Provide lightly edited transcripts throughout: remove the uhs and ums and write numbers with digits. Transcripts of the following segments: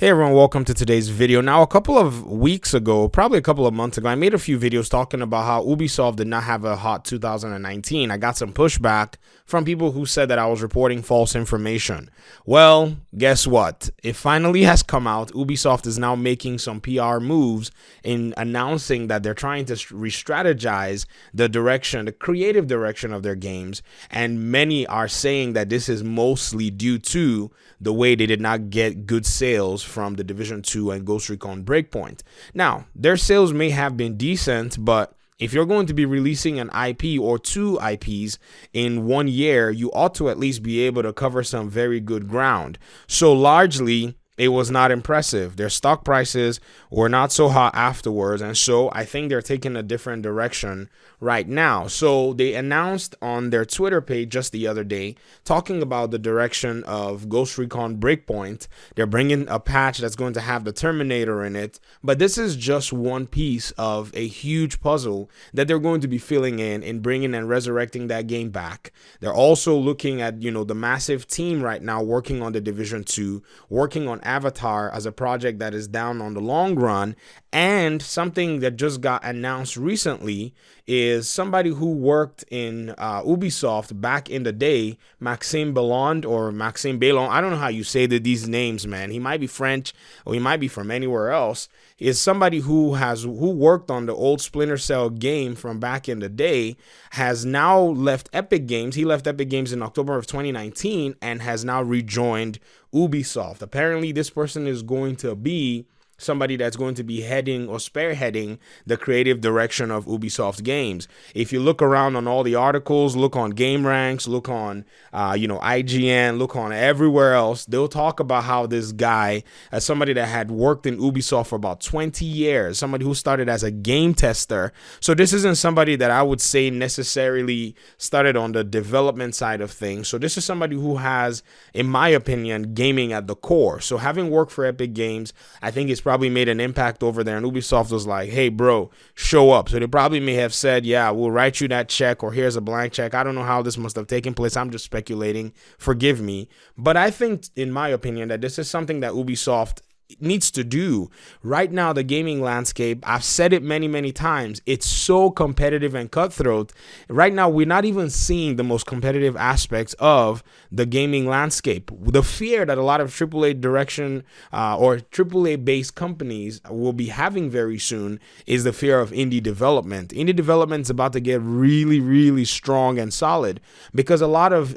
Hey everyone, welcome to today's video. Now, a couple of weeks ago, probably a couple of months ago, I made a few videos talking about how Ubisoft did not have a hot 2019. I got some pushback from people who said that I was reporting false information. Well, guess what? It finally has come out. Ubisoft is now making some PR moves in announcing that they're trying to re-strategize the direction, the creative direction of their games. And many are saying that this is mostly due to the way they did not get good sales from the Division 2 and Ghost Recon Breakpoint. Now, their sales may have been decent, but if you're going to be releasing an IP or two IPs in 1 year, you ought to at least be able to cover some very good ground. So largely, it was not impressive. Their stock prices were not so hot afterwards, and so I think they're taking a different direction right now. So they announced on their Twitter page just the other day, talking about the direction of Ghost Recon Breakpoint. They're bringing a patch that's going to have the Terminator in it, but this is just one piece of a huge puzzle that they're going to be filling in bringing and resurrecting that game back. They're also looking at, the massive team right now working on the Division 2, working on Avatar as a project that is down on the long run. And something that just got announced recently is somebody who worked in Ubisoft back in the day, Maxime Bellon or Maxime Bellon. I don't know how you say these names, man. He might be French or he might be from anywhere else. Is somebody who worked on the old Splinter Cell game from back in the day, has now left Epic Games. He left Epic Games in October of 2019 and has now rejoined Ubisoft. Apparently, this person is going to be somebody that's going to be heading or spearheading the creative direction of Ubisoft games. If you look around on all the articles, look on GameRanks, look on, IGN, look on everywhere else, they'll talk about how this guy, as somebody that had worked in Ubisoft for about 20 years, somebody who started as a game tester. So this isn't somebody that I would say necessarily started on the development side of things. So this is somebody who has, in my opinion, gaming at the core. So having worked for Epic Games, I think it's probably made an impact over there, and Ubisoft was like, hey bro, show up. So they probably may have said, yeah, we'll write you that check, or here's a blank check. I don't know how this must have taken place. I'm just speculating, forgive me. But I think, in my opinion, that this is something that Ubisoft needs to do. Right now, the gaming landscape, I've said it many times, it's so competitive and cutthroat. Right now, we're not even seeing the most competitive aspects of the gaming landscape. The fear that a lot of AAA direction or AAA based companies will be having very soon is the fear of indie development. Indie development is about to get really strong and solid because a lot of,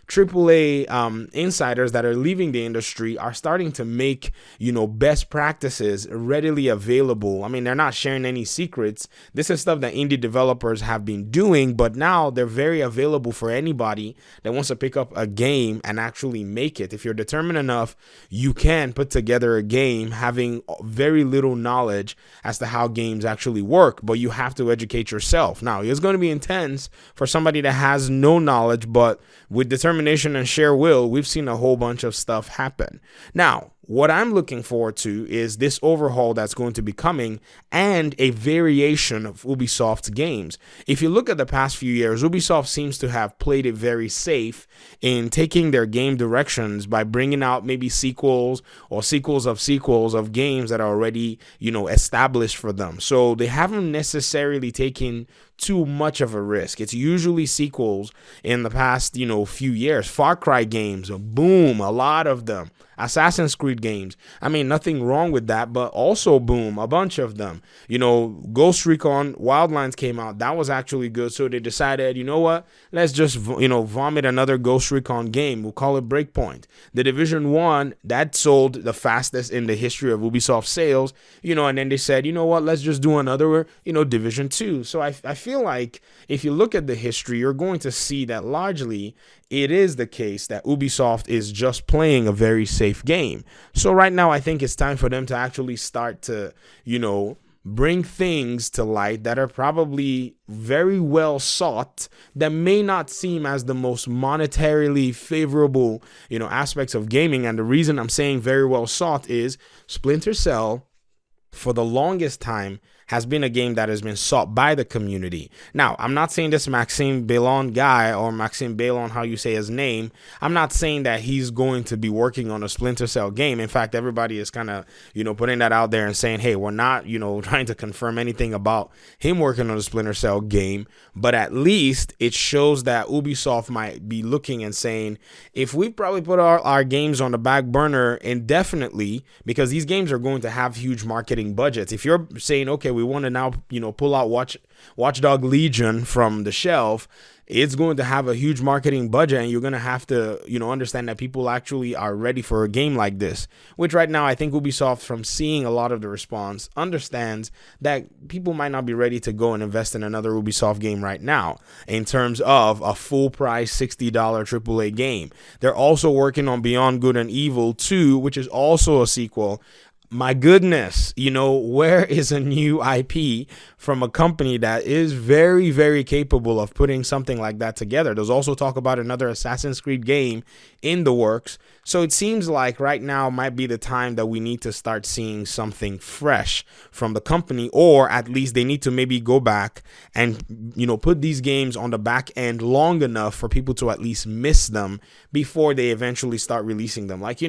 AAA insiders that are leaving the industry are starting to make, best practices readily available. I mean, they're not sharing any secrets. This is stuff that indie developers have been doing, but now they're very available for anybody that wants to pick up a game and actually make it. If you're determined enough, you can put together a game having very little knowledge as to how games actually work, but you have to educate yourself. Now, it's going to be intense for somebody that has no knowledge, but with determination and sheer will, we've seen a whole bunch of stuff happen. Now, what I'm looking forward to is this overhaul that's going to be coming and a variation of Ubisoft's games. If you look at the past few years, Ubisoft seems to have played it very safe in taking their game directions by bringing out maybe sequels or sequels of games that are already, established for them. So they haven't necessarily taken too much of a risk. It's usually sequels in the past, few years. Far Cry games, boom, a lot of them. Assassin's Creed games. I mean, nothing wrong with that, but also boom, a bunch of them. Ghost Recon Wildlands came out. That was actually good. So they decided, what? Let's just, vomit another Ghost Recon game. We'll call it Breakpoint. The Division 1, that sold the fastest in the history of Ubisoft sales, and then they said, what? Let's just do another, Division 2. So I feel like if you look at the history, you're going to see that largely it is the case that Ubisoft is just playing a very safe game. So right now, I think it's time for them to actually start to, bring things to light that are probably very well sought, that may not seem as the most monetarily favorable, aspects of gaming. And the reason I'm saying very well sought is Splinter Cell, for the longest time, has been a game that has been sought by the community. Now, I'm not saying this Maxime Bailon guy, or Maxime Bailon, how you say his name, I'm not saying that he's going to be working on a Splinter Cell game. In fact, everybody is kind of, putting that out there and saying, hey, we're not, trying to confirm anything about him working on a Splinter Cell game. But at least it shows that Ubisoft might be looking and saying, if we probably put our games on the back burner indefinitely, because these games are going to have huge marketing budgets. If you're saying, okay, we want to now, pull out Watchdog Legion from the shelf, it's going to have a huge marketing budget, and you're going to have to, understand that people actually are ready for a game like this, which right now I think Ubisoft, from seeing a lot of the response, understands that people might not be ready to go and invest in another Ubisoft game right now in terms of a full price $60 AAA game. They're also working on Beyond Good and Evil 2, which is also a sequel. My goodness, where is a new IP from a company that is very, very capable of putting something like that together? There's also talk about another Assassin's Creed game in the works. So it seems like right now might be the time that we need to start seeing something fresh from the company, or at least they need to maybe go back and, put these games on the back end long enough for people to at least miss them before they eventually start releasing them. Like,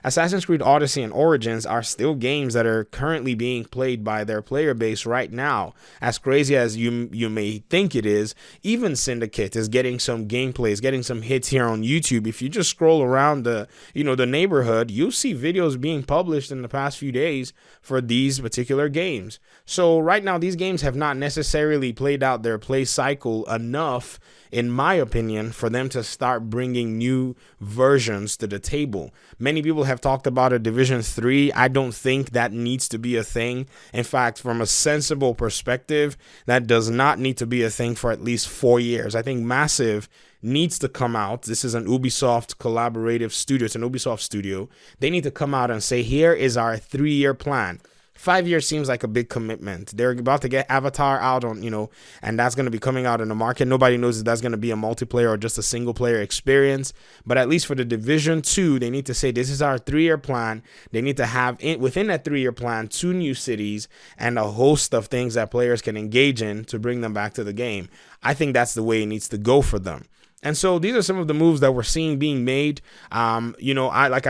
Assassin's Creed Odyssey and Origins are still games that are currently being played by their player base right now. As crazy as you may think it is, even Syndicate is getting some gameplays, getting some hits here on YouTube. If you just scroll around the neighborhood, you'll see videos being published in the past few days for these particular games. So right now, these games have not necessarily played out their play cycle enough, in my opinion, for them to start bringing new versions to the table. Many people have talked about a Division 3. I don't think that needs to be a thing. In fact, from a sensible perspective, that does not need to be a thing for at least 4 years. I think Massive needs to come out. This is an Ubisoft collaborative studio. It's an Ubisoft studio. They need to come out and say, here is our 3-year plan. 5 years seems like a big commitment. They're about to get Avatar out on, and that's going to be coming out in the market. Nobody knows if that's going to be a multiplayer or just a single player experience. But at least for the Division 2, they need to say this is our 3-year plan. They need to have within that 3-year plan 2 new cities and a host of things that players can engage in to bring them back to the game. I think that's the way it needs to go for them. And so these are some of the moves that we're seeing being made. I've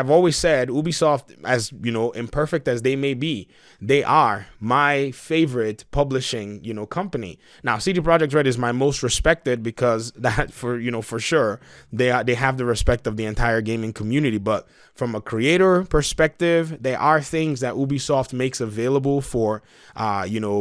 always said, Ubisoft, as imperfect as they may be, they are my favorite publishing, company. Now, CD Projekt Red is my most respected because that for sure they have the respect of the entire gaming community. But from a creator perspective, there are things that Ubisoft makes available for,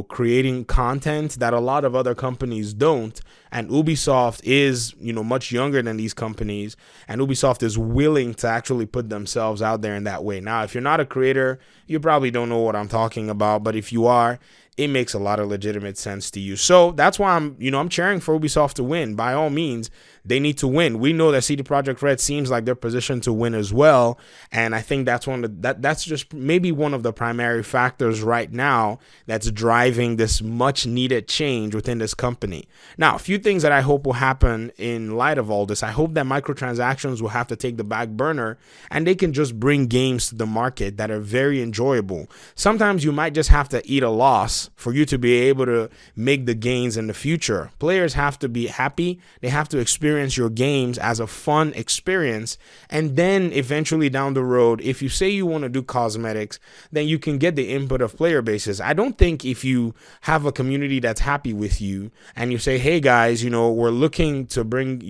creating content that a lot of other companies don't. And Ubisoft is, much younger than these companies, and Ubisoft is willing to actually put themselves out there in that way. Now, if you're not a creator, you probably don't know what I'm talking about, but if you are, it makes a lot of legitimate sense to you. So that's why I'm cheering for Ubisoft to win. By all means, they need to win. We know that CD Projekt Red seems like they're positioned to win as well, and I think that's that's just maybe one of the primary factors right now that's driving this much needed change within this company. Now, a few things that I hope will happen in light of all this. I hope that microtransactions will have to take the back burner, and they can just bring games to the market that are very enjoyable. Sometimes you might just have to eat a loss for you to be able to make the gains in the future. Players have to be happy. They have to experience your games as a fun experience, and then eventually down the road, if you say you want to do cosmetics, then you can get the input of player bases. I don't think if you have a community that's happy with you and you say, hey guys, we're looking to bring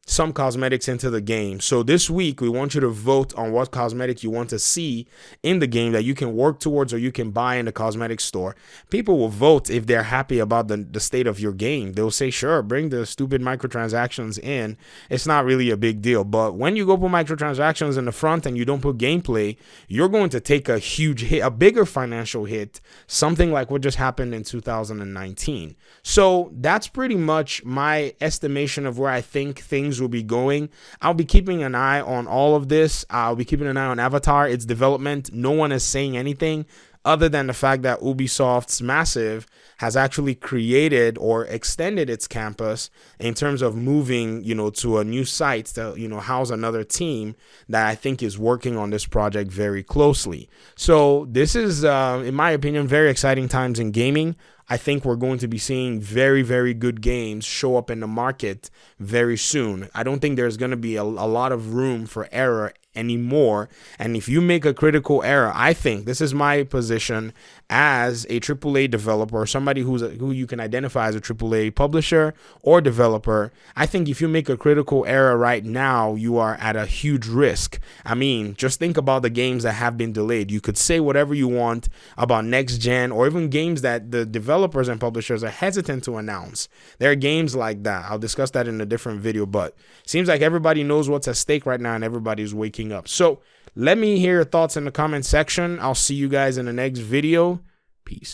some cosmetics into the game. So this week, we want you to vote on what cosmetic you want to see in the game that you can work towards or you can buy in the cosmetic store. People will vote if they're happy about the state of your game. They'll say, sure, bring the stupid microtransactions in. It's not really a big deal. But when you go put microtransactions in the front and you don't put gameplay, you're going to take a huge hit, a bigger financial hit, something like what just happened in 2019. So that's pretty much my estimation of where I think things will be going. I'll be keeping an eye on all of this. I'll be keeping an eye on Avatar, its development. No one is saying anything other than the fact that Ubisoft's Massive has actually created or extended its campus in terms of moving, to a new site to, house another team that I think is working on this project very closely. So this is, in my opinion, very exciting times in gaming. I think we're going to be seeing very, very good games show up in the market very soon. I don't think there's going to be a lot of room for error anymore. And if you make a critical error, I think this is my position as a AAA developer, or somebody who you can identify as a AAA publisher or developer. I think if you make a critical error right now, you are at a huge risk. I mean, just think about the games that have been delayed. You could say whatever you want about next gen, or even games that the developers and publishers are hesitant to announce. There are games like that. I'll discuss that in a different video, but it seems like everybody knows what's at stake right now and everybody's waking up. So let me hear your thoughts in the comment section. I'll see you guys in the next video. Peace.